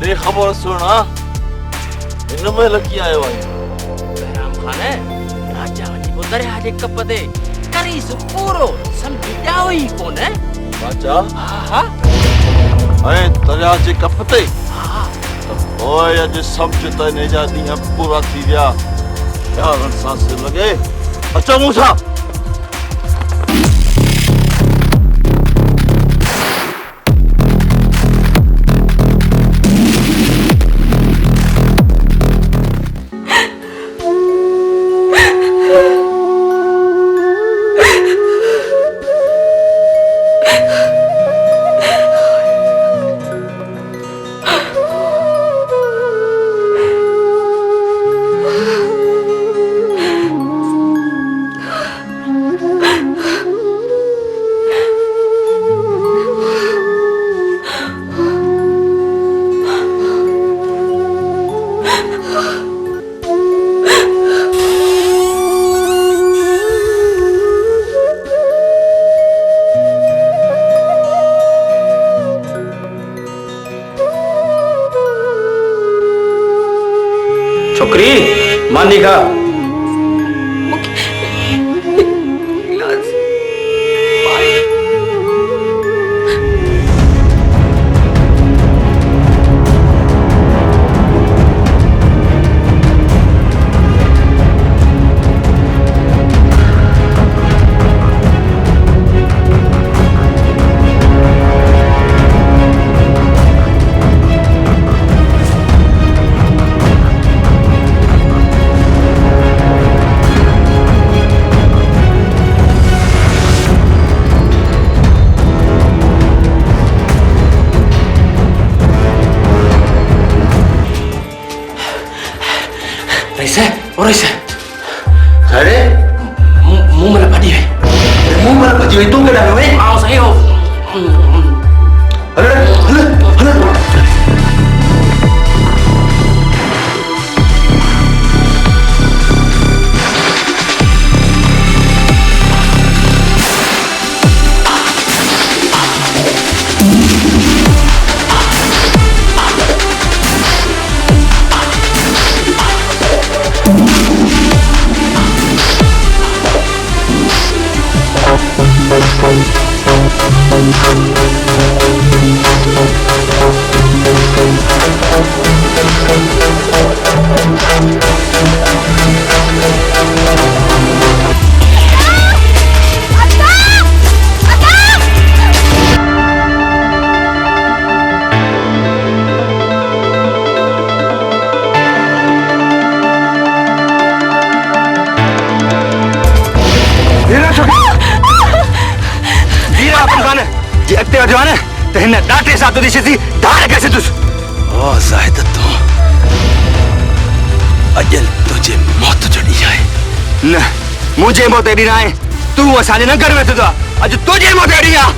दे खबर सुना इनमें लगी आयो है बहराम खान राजा वनी वो दरिया जे कप दे करी सु पूरो समझ जाओ ही कोन है राजा हां ऐं दरिया जे कप ते हां ओए अज समझ त ने जा दी पूरा थी गया यार सांस लगे अच्छा मूसा छोकरी मानी का और ऐसे अरे मुंह में लपटी है मुंह में लपटी है तुम क्या कर रहे हो आओ सही हो अरे अरे अरे जवान तो हिन डाटे साथ दी सी धार कैसे तुस ओ जाहिद तो अजल तुझे मौत जड़ी जाए न मुझे मौत एडी ना है तू असाने न घर में तुदा अज तुझे मौत एडी आ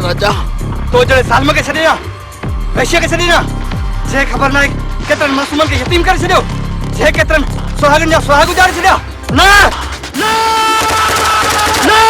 राजा तो जड़े सालम के छड़िया वैश्य के छड़िया जे खबर ना केतरन मासूमन के यतीम कर छड़ियो जे केतरन सुहागन जा सुहाग उजाड़ छड़िया ना ना ना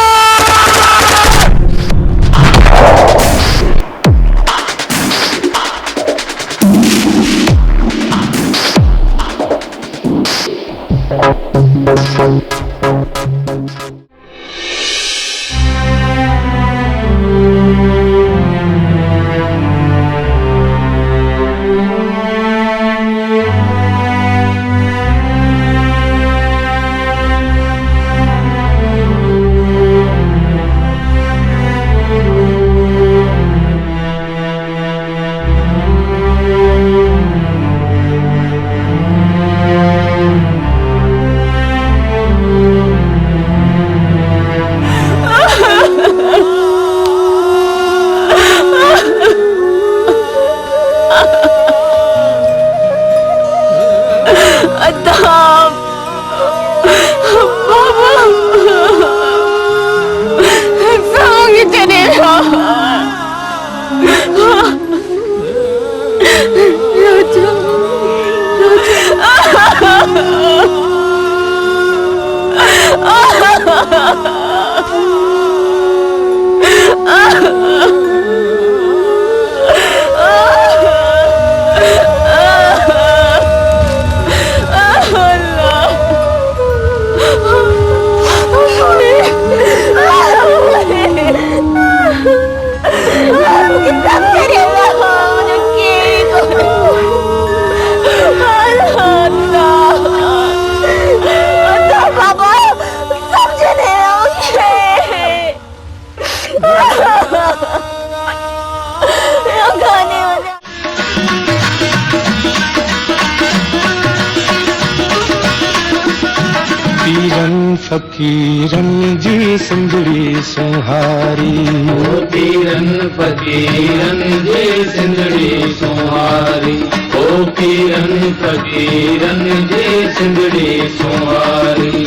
पीरन फकीरन जी सिंधड़ी सुहारी, ओ पीरन फकीरन जी सिंधड़ी सुहारी, ओ पीरन फकीरन जी सिंधड़ी सुहारी।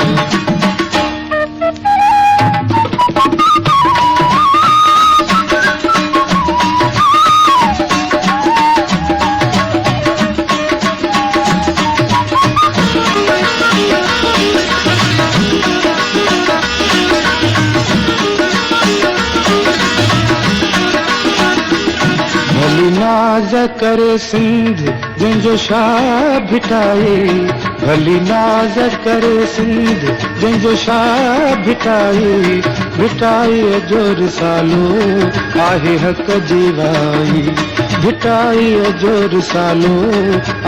नाज करे सिंध जंहिंजो शाह भिटाए, भली नाज करे सिंध जंहिंजो शाह भिटाए, भिटाए जो रिसालो आहे हक़ जीवाई, भिटाए जो रिसालो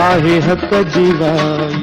आहे हक़ जीवाई।